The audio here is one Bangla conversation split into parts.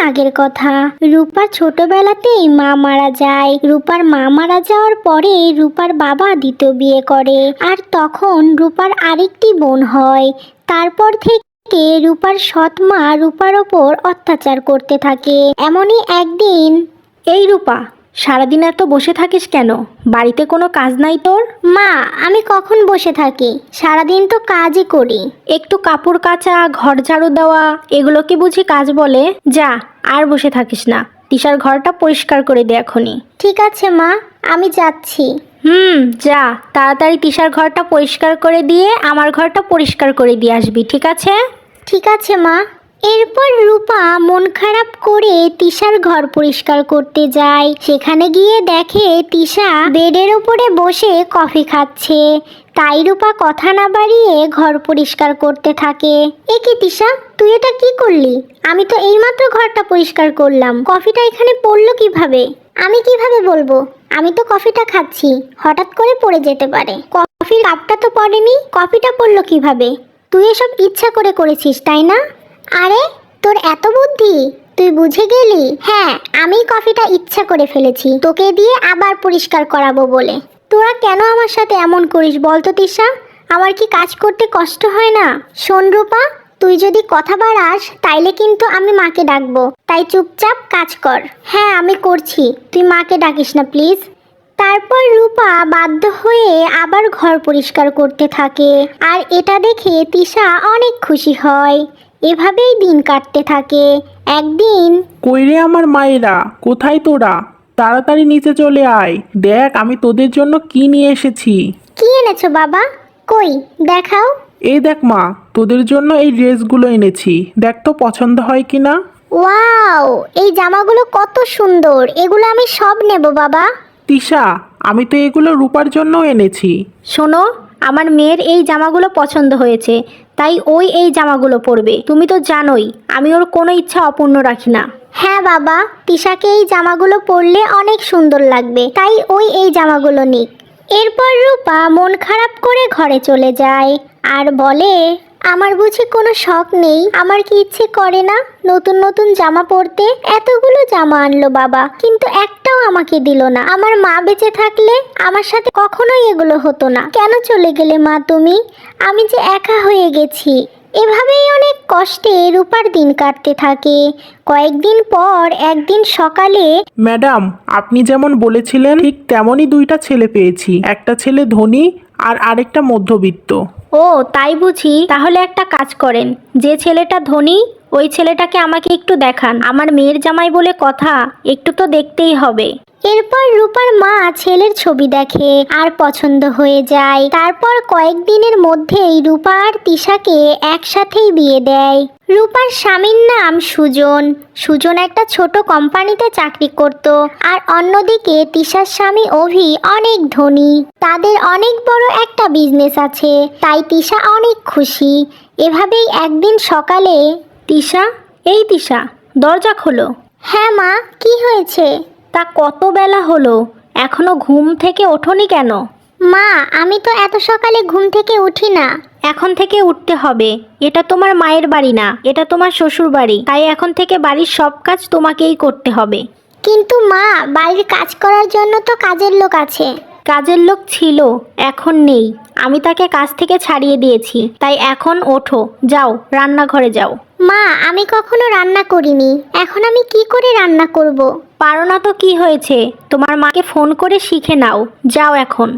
আগের কথা। রূপা ছোটবেলাতেই মা মারা যায়। রূপার মা মারা যাওয়ার পরে রূপার বাবা দ্বিতীয় বিয়ে করে, আর তখন রূপার আরেকটি বোন হয়। তারপর থেকে রূপার সৎ মা রূপার ওপর অত্যাচার করতে থাকে। এমনই একদিন। এই রূপা, সারাদিন এত বসে থাকিস কেন? বাড়িতে কোনো কাজ নাই তোর? মা, আমি কখন বসে থাকি? সারাদিন তো কাজই করি। একটু কাপড় কাচা, ঘর ঝাড়ু দেওয়া, এগুলো কি বুঝি কাজ বলে? যা, আর বসে থাকিস না। তিশার ঘরটা পরিষ্কার করে দে এখনই। ঠিক আছে মা, আমি যাচ্ছি। যা, তাড়াতাড়ি তিশার ঘরটা পরিষ্কার করে দিয়ে আমার ঘরটা পরিষ্কার করে দিয়ে আসবি, ঠিক আছে? ঠিক আছে মা। এরপর রূপা মন খারাপ করে তিশার ঘর পরিষ্কার করতে যায়। সেখানে গিয়ে দেখে তিশা বেডের উপরে বসে কফি খাচ্ছে। তাই রূপা কথা না বাড়িয়ে ঘর পরিষ্কার করতে থাকে। এ কি তিশা, তুই এটা কি করলি? আমি তো এইমাত্র ঘরটা পরিষ্কার করলাম, কফিটা এখানে পড়লো কিভাবে? আমি কিভাবে বলবো? আমি তো কফিটা খাচ্ছি, হঠাৎ করে পড়ে যেতে পারে। কফির কাপটা তো পড়েনি, কফিটা পড়লো কিভাবে? তুই এসব ইচ্ছা করে করেছিস, তাই না? আরে, তোর এত বুদ্ধি, তুই বুঝে গেলি? হ্যাঁ, আমি কফিটা ইচ্ছা করে ফেলেছি, তোকে দিয়ে আবার পরিষ্কার করাবো বলে। তোরা কেন আমার সাথে এমন করিস বলতো তিশা? আমার কি কাজ করতে কষ্ট হয় না? শোন রূপা, তুই যদি কথা বাড়াস তাইলে কিন্তু আমি মাকে ডাকবো, তাই চুপচাপ কাজ কর। হ্যাঁ, আমি করছি, তুই মাকে ডাকিস না প্লিজ। তারপর রূপা বাধ্য হয়ে আবার ঘর পরিষ্কার করতে থাকে, আর এটা দেখে তিশা অনেক খুশি হয়। এভাবেই দিন কাটতে থাকে। একদিন। কইরে আমার মায়েরা, কোথায় তোরা? তাড়াতাড়ি নিচে চলে আয়, দেখ আমি তোদের জন্য কি নিয়ে এসেছি। কি এনেছো বাবা? কই দেখাও। এই দেখ মা, তোদের জন্য এই ড্রেসগুলো এনেছি, দেখ তো পছন্দ হয় কিনা। ওয়াও, এই জামাগুলো কত সুন্দর, এগুলো আমি সব নেব বাবা। তিশা, আমি তো এগুলো রূপার জন্য এনেছি। শোনো, আমার মেয়ের এই জামাগুলো পছন্দ হয়েছে, তাই ওই এই জামাগুলো পরবে। তুমি তো জানোই আমি ওর কোনো ইচ্ছা অপূর্ণ রাখি না। হ্যাঁ বাবা, তিশাকে এই জামাগুলো পরলে অনেক সুন্দর লাগবে, তাই ওই এই জামাগুলো নিক। এরপর রূপা মন খারাপ করে ঘরে চলে যায় আর বলে, আমার বুঝি কোনো শখ নেই? আমার কি ইচ্ছে করে না নতুন নতুন জামা পরতে? এতগুলো জামা আনলো বাবা, কিন্তু একটাও আমাকে দিল না। আমার মা বেঁচে থাকলে আমার সাথে কখনোই এগুলো হতো না। কেন চলে গেলে মা তুমি? আমি যে একা হয়ে গেছি। এভাবেই অনেক কষ্টে রূপার দিন কাটতে থাকে। কয়েকদিন পর একদিন সকালে। ম্যাডাম, আপনি যেমন বলেছিলেন ঠিক তেমনই দুইটা ছেলে পেয়েছি, একটা ছেলে ধনী আর আরেকটা মধ্যবিত্ত। ও তাই বুঝি? তাহলে একটা কাজ করেন, যে ছেলেটা ধনী ওই ছেলেটাকে আমাকে একটু দেখান। আমার মেয়ের জামাই বলে কথা, একটু তো দেখতেই হবে। এরপর রূপার মা ছেলের ছবি দেখে আর পছন্দ হয়ে যায়। তারপর কয়েকদিনের মধ্যেই রূপা আর তিশাকে একসাথেই বিয়ে দেয়। রূপার স্বামীর নাম সুজন। সুজন একটা ছোট কোম্পানিতে চাকরি করত, আর অন্যদিকে তিশার স্বামী অভি অনেক ধনী, তাদের অনেক বড় একটা বিজনেস আছে, তাই তিশা অনেক খুশি। এভাবেই একদিন সকালে। তিশা, এই তিশা, দরজা খোলো। হ্যাঁ মা, কি হয়েছে? তা কত বেলা হলো, এখনো ঘুম থেকে ওঠোনি কেন? মা, আমি তো এত সকালে ঘুম থেকে উঠি না। এখন থেকে উঠতে হবে। এটা তোমার মায়ের বাড়ি না, এটা তোমার শ্বশুর বাড়ি, তাই এখন থেকে বাড়ির সব কাজ তোমাকেই করতে হবে। কিন্তু মা, বাড়ির কাজ করার জন্য তো কাজের লোক আছে। কাজের লোক ছিল, এখন নেই। আমি তাকে কাজ থেকে ছাড়িয়ে দিয়েছি, তাই এখন ওঠো, যাও রান্নাঘরে যাও। মা, আমি কখনো রান্না করিনি, এখন আমি কি করে রান্না করব? পারো না তো কি হয়েছে, তোমার মাকে ফোন করে শিখে নাও, যাও এখন।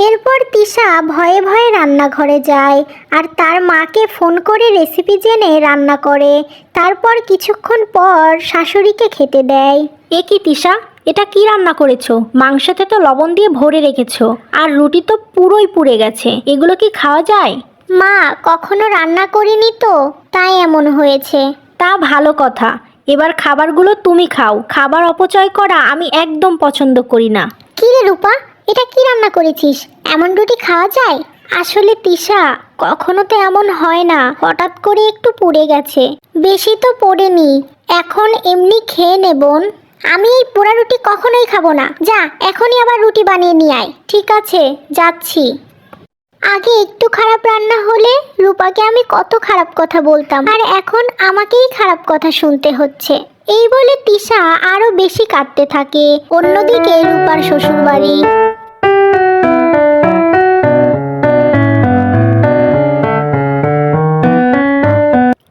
এরপর তিশা ভয়ে ভয়ে রান্নাঘরে যায় আর তার মাকে ফোন করে রেসিপি জেনে রান্না করে। তারপর কিছুক্ষণ পর শাশুড়িকে খেতে দেয়। এ কি তিশা, এটা কি রান্না করেছো? মাংসতে তো লবণ দিয়ে ভরে রেখেছো, আর রুটি তো পুরোই পুড়ে গেছে, এগুলো কি খাওয়া যায়? মা, কখনো রান্না করিনি তো, তাই এমন হয়েছে। তা ভালো কথা, এবার খাবারগুলো তুমি খাও। খাবার অপচয় করা আমি একদম পছন্দ করি না। কি রে রূপা, এটা কি রান্না করেছিস? এমন রুটি খাওয়া যায়? আসলে তিশা, কখনো তো এমন হয় না, হঠাৎ করে একটু পুড়ে গেছে, বেশি তো পড়েনি, এখন এমনি খেয়ে নেবন। আমি এই পোড়া রুটি কখনোই খাবো না, যা এখনই আবার রুটি বানিয়ে নিয়ে আয়। ঠিক আছে, যাচ্ছি। আগে একটু খারাপ রান্না হলে রূপাকে আমি কত খারাপ কথা বলতাম, আর এখন আমাকেই খারাপ কথা শুনতে হচ্ছে। এই বলে তিশা আরো বেশি কাঁদতে থাকে। অন্যদিকে রূপার শ্বশুরবাড়ি।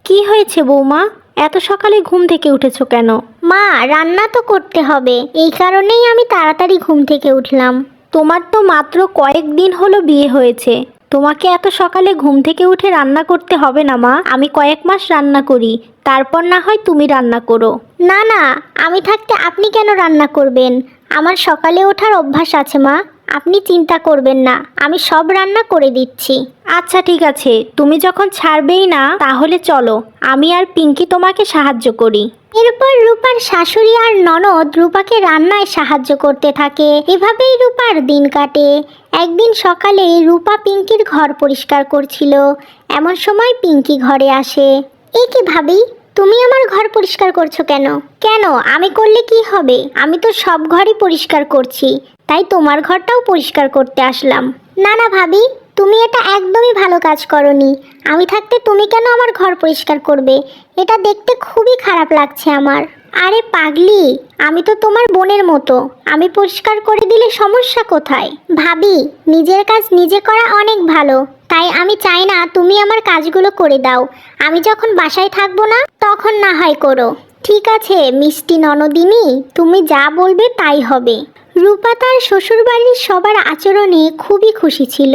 কি হয়েছে বৌমা, এত সকালে ঘুম থেকে উঠেছো কেন? মা, রান্না তো করতে হবে, এই কারণেই আমি তাড়াতাড়ি ঘুম থেকে উঠলাম। তোমার তো মাত্র কয়েকদিন হলো বিয়ে হয়েছে, তোমাকে এত সকালে ঘুম থেকে উঠে রান্না করতে হবে না মা। আমি কয়েক মাস রান্না করি, তারপর না হয় তুমি রান্না করো। না না, আমি থাকতে আপনি কেন রান্না করবেন? আমার সকালে ওঠার অভ্যাস আছে মা, আপনি চিন্তা করবেন না, আমি সব রান্না করে দিচ্ছি। আচ্ছা ঠিক আছে, তুমি যখন ছাড়বেই না তাহলে চলো, আমি আর পিঙ্কি তোমাকে সাহায্য করি। এরপর রূপার শাশুড়ি আর ননদ রূপাকে রান্নায় সাহায্য করতে থাকে। এভাবেই রূপার দিন কাটে। একদিন সকালে রূপা পিঙ্কির ঘর পরিষ্কার করছিল। এমন সময় পিঙ্কি ঘরে আসে। এ কি ভাবি, তুমি আমার ঘর পরিষ্কার করছো কেন? কেন, আমি করলে কি হবে? আমি তো সব ঘরই পরিষ্কার করছি, তাই তোমার ঘরটাও পরিষ্কার করতে আসলাম। না না ভাবি, তুমি এটা একদমই ভালো কাজ করনি। আমি থাকতে তুমি কেন আমার ঘর পরিষ্কার করবে? এটা দেখতে খুবই খারাপ লাগছে আমার। আরে পাগলি, আমি তো তোমার বোনের মতো, আমি পরিষ্কার করে দিলে সমস্যা কোথায়? ভাবি, নিজের কাজ নিজে করা অনেক ভালো, তাই আমি চাই না তুমি আমার কাজগুলো করে দাও। আমি যখন বাসায় থাকবো না তখন না হয় করো। ঠিক আছে মিষ্টি ননদিনী, তুমি যা বলবে তাই হবে। রূপা তার শ্বশুরবাড়ির সবার আচরণে খুবই খুশি ছিল।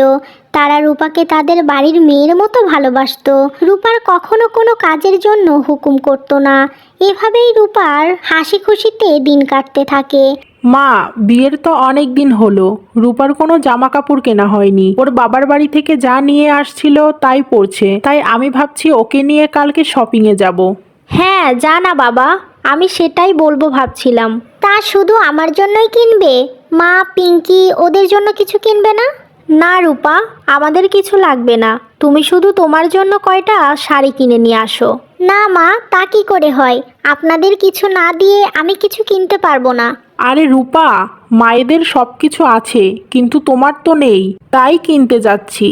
তারা রূপাকে তাদের বাড়ির মেয়ের মতো ভালোবাসতো। রূপার কখনো কোনো কাজের জন্য হুকুম করতো না। এভাবেই রূপার হাসি খুশিতে দিন কাটতে থাকে। মা, বিয়ের তো অনেক দিন হলো, রূপার কোনো জামা কাপড় কেনা হয়নি। ওর বাবার বাড়ি থেকে যা নিয়ে আসছিল তাই পরছে, তাই আমি ভাবছি ওকে নিয়ে কালকে শপিংয়ে যাব। হ্যাঁ যা না বাবা, আমি সেটাই বলবো ভাবছিলাম। তা শুধু আমার জন্যই কিনবে? মা, পিঙ্কি ওদের জন্য কিছু কিনবে না? না রূপা, আমাদের কিছু লাগবে না, তুমি শুধু তোমার জন্য কয়টা শাড়ি কিনে নিয়ে আসো। না মা, তা কি করে হয়? আপনাদের কিছু না দিয়ে আমি কিছু কিনতে পারবো না। আরে রূপা, মায়েদের সব কিছু আছে কিন্তু তোমার তো নেই, তাই কিনতে যাচ্ছি।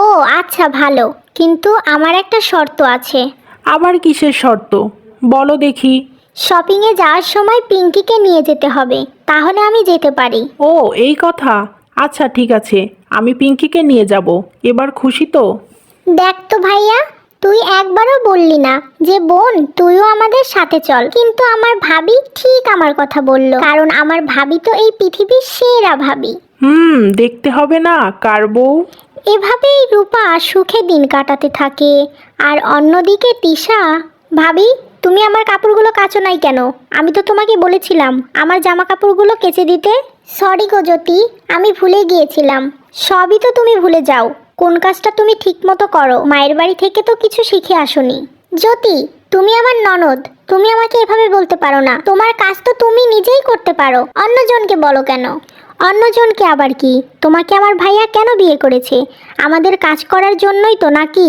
ও আচ্ছা ভালো, কিন্তু আমার একটা শর্ত আছে। আবার কিসের শর্ত? বলো দেখি। শপিংয়ে যাওয়ার সময় পিঙ্কিকে নিয়ে যেতে হবে, তাহলে আমি যেতে পারি। ও এই কথা, আচ্ছা ঠিক আছে, আমি পিঙ্কিকে নিয়ে যাব। এবার খুশি তো? দেখ তো ভাইয়া, তুই একবারও বললি না যে বোন তুইও আমাদের সাথে চল, কিন্তু আমার ভাবি ঠিক আমার কথা বলল, কারণ আমার ভাবি তো এই পৃথিবীর সেরা ভাবি। দেখতে হবে না কার বউ। এভাবেই রূপা সুখে দিন কাটাতে থাকে। আর অন্যদিকে তিশা। ভাবি, তুমি আমার কাপড়গুলো কাচো নাই কেন? আমি তো তোমাকে বলেছিলাম আমার জামা কাপড়গুলো কেচে দিতে। সরি গো জ্যোতি, আমি ভুলে গিয়েছিলাম। সবই তো তুমি ভুলে যাও, কোন কাজটা তুমি ঠিক মতো করো। মায়ের বাড়ি থেকে তো কিছু শিখে আসোনি। জ্যোতি, তুমি আমার ননদ, তুমি আমাকে এভাবে বলতে পারো না। তোমার কাজ তো তুমি নিজেই করতে পারো, অন্যজনকে বলো কেন? অন্যজনকে আবার কি? তোমাকে আমার ভাইয়া কেন বিয়ে করেছে? আমাদের কাজ করার জন্যই তো, নাকি?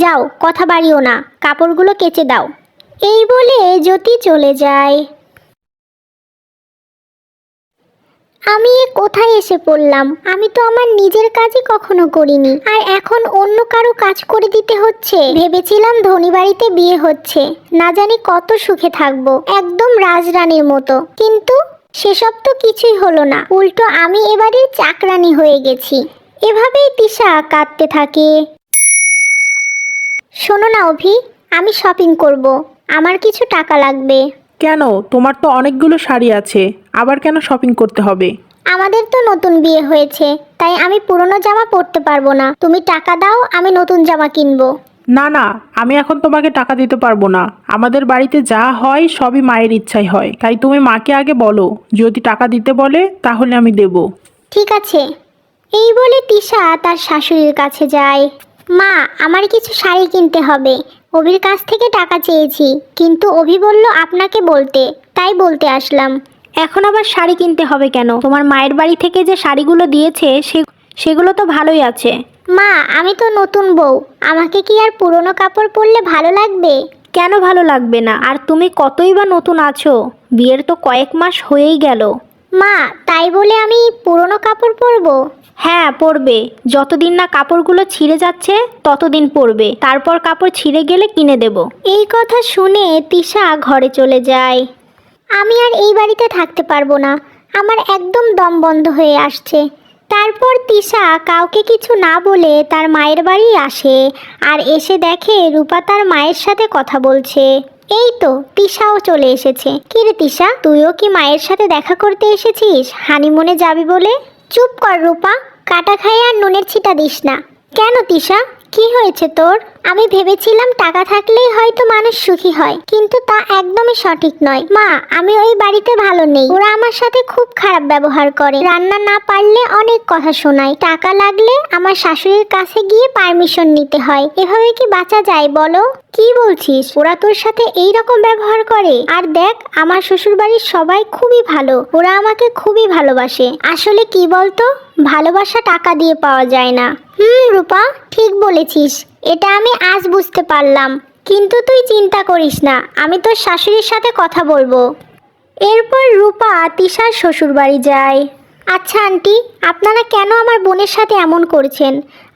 যাও, কথা বাড়িও না, কাপড়গুলো কেচে দাও। এই বলে জ্যোতি চলে যায়। আমি এ কোথায় এসে পড়লাম? আমি তো আমার নিজের কাজই কখনো করিনি, আর এখন অন্য কারো কাজ করে দিতে হচ্ছে। ভেবেছিলাম ধনী বাড়িতে বিয়ে হচ্ছে, না জানি কত সুখে থাকবো, একদম রাজরানীর মতো। কিন্তু সেসব তো কিছুই হলো না, উল্টো আমি এবারে চাকরানী হয়ে গেছি। এভাবেই তিশা কাঁদতে থাকে। শোনো না অভি, আমি শপিং করব, আমার কিছু টাকা লাগবে। কেন, তোমার তো অনেকগুলো শাড়ি আছে, আবার কেন শপিং করতে হবে? আমাদের তো নতুন বিয়ে হয়েছে, তাই আমি পুরনো জামা পরতে পারবো না। তুমি টাকা দাও, আমি নতুন জামা কিনবো। না না, আমি এখন তোমাকে টাকা দিতে পারবো না। আমাদের বাড়িতে যা হয় সবই মায়ের ইচ্ছাই হয়, তাই তুমি মাকে আগে বলো, যদি টাকা দিতে বলে তাহলে আমি দেব। ঠিক আছে। এই বলে তিশা তার শাশুড়ির কাছে যায়। মা, আমার কিছু শাড়ি কিনতে হবে, অভির কাছ থেকে টাকা চেয়েছি, কিন্তু অভি বলল আপনাকে বলতে, তাই বলতে আসলাম। এখন আবার শাড়ি কিনতে হবে কেন? তোমার মায়ের বাড়ি থেকে যে শাড়িগুলো দিয়েছে সেগুলো তো ভালোই আছে। মা, আমি তো নতুন বউ, আমাকে কি আর পুরনো কাপড় পরলে ভালো লাগবে? কেন ভালো লাগবে না? আর তুমি কতই বা নতুন আছো, বিয়ের তো কয়েক মাস হয়েই গেল। মা, তাই বলে আমি পুরনো কাপড় পরবো? হ্যাঁ পরবে, যতদিন না কাপড়গুলো ছিঁড়ে যাচ্ছে ততদিন পরবে, তারপর কাপড় ছিঁড়ে গেলে কিনে দেব। এই কথা শুনে তিশা ঘরে চলে যায়। আমি আর এই বাড়িতে থাকতে পারবো না, আমার একদম দম বন্ধ হয়ে আসছে। তারপর তিশা কাউকে কিছু না বলে তার মায়ের বাড়ি আসে, আর এসে দেখে রূপা তার মায়ের সাথে কথা বলছে। এই তো তিশাও চলে এসেছে। কি রে তিশা, তুইও কি মায়ের সাথে দেখা করতে এসেছিস হানিমুনে যাবি বলে? চুপ কর রূপা, কাটা খাই আর নুনের ছিটা দিস না। কেন তিশা, কি হয়েছে তোর? আমি ভেবেছিলাম টাকা থাকলেই হয়তো মানুষ সুখী হয়, কিন্তু তা একদমই সঠিক নয়। মা, আমি ওই বাড়িতে ভালো নেই, ওরা আমার সাথে খুব খারাপ ব্যবহার করে, রান্না না পারলে অনেক কথা শোনায়, টাকা লাগলে আমার শাশুড়ির কাছে গিয়ে পারমিশন নিতে হয়। এভাবে কি বাঁচা যায় বলো? কি বলছিস, ওরা তোর সাথে এই রকম ব্যবহার করে? আর দেখ, আমার শ্বশুর বাড়ির সবাই খুবই ভালো, ওরা আমাকে খুবই ভালোবাসে। আসলে কি বলতো, ভালোবাসা টাকা দিয়ে পাওয়া যায় না। রূপা, ঠিক বলেছিস, এটা আমি আজ বুঝতে পারলাম। কিন্তু তুই চিন্তা করিস না, আমি তোর শাশুড়ির সাথে কথা বলবো। এরপর রূপা তিশার শ্বশুর বাড়ি যায়। আচ্ছা আন্টি, আপনারা কেন আমার বোনের সাথে এমন করছেন?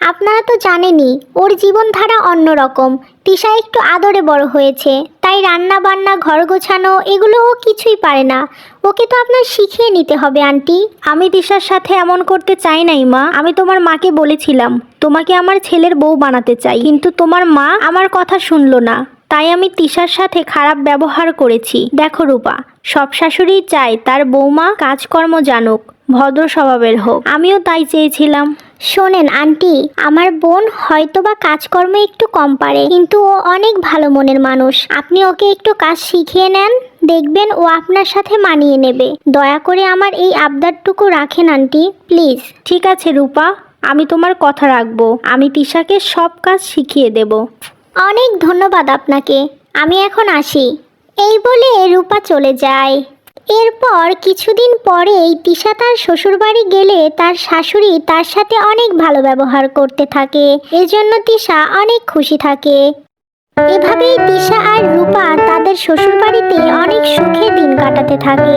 আপনারা তো জানেনই ওর জীবনধারা অন্যরকম। তিশা একটু আদরে বড় হয়েছে, তাই রান্না বান্না, ঘর গোছানো এগুলো ও কিছুই পারে না। ওকে তো আপনার শিখিয়ে নিতে হবে আন্টি। আমি তিশার সাথে এমন করতে চাই নাই মা। আমি তোমার মাকে বলেছিলাম তোমাকে আমার ছেলের বউ বানাতে চাই, কিন্তু তোমার মা আমার কথা শুনলো না, তাই আমি তিশার সাথে খারাপ ব্যবহার করেছি। দেখো রূপা, সব শাশুড়ি চায় তার বৌমা কাজকর্ম জানুক, ভদ্র স্বভাবের হোক, আমিও তাই চেয়েছিলাম। শোনেন আন্টি, আমার বোন হয়তোবা কাজকর্মে একটু কম পারে, কিন্তু ও অনেক ভালো মনের মানুষ। আপনি ওকে একটু কাজ শিখিয়ে নেন, দেখবেন ও আপনার সাথে মানিয়ে নেবে। দয়া করে আমার এই আবদারটুকু রাখেন আন্টি, প্লিজ। ঠিক আছে রূপা, আমি তোমার কথা রাখবো, আমি তিশাকে সব কাজ শিখিয়ে দেব। অনেক ধন্যবাদ আপনাকে, আমি এখন আসি। এই বলে রূপা চলে যায়। এরপর কিছুদিন পরেই তিশা তার শ্বশুরবাড়ি গেলে তার শাশুড়ি তার সাথে অনেক ভালো ব্যবহার করতে থাকে, এজন্য তিশা অনেক খুশি থাকে। এভাবেই তিশা আর রূপা তাদের শ্বশুরবাড়িতে অনেক সুখে দিন কাটাতে থাকে।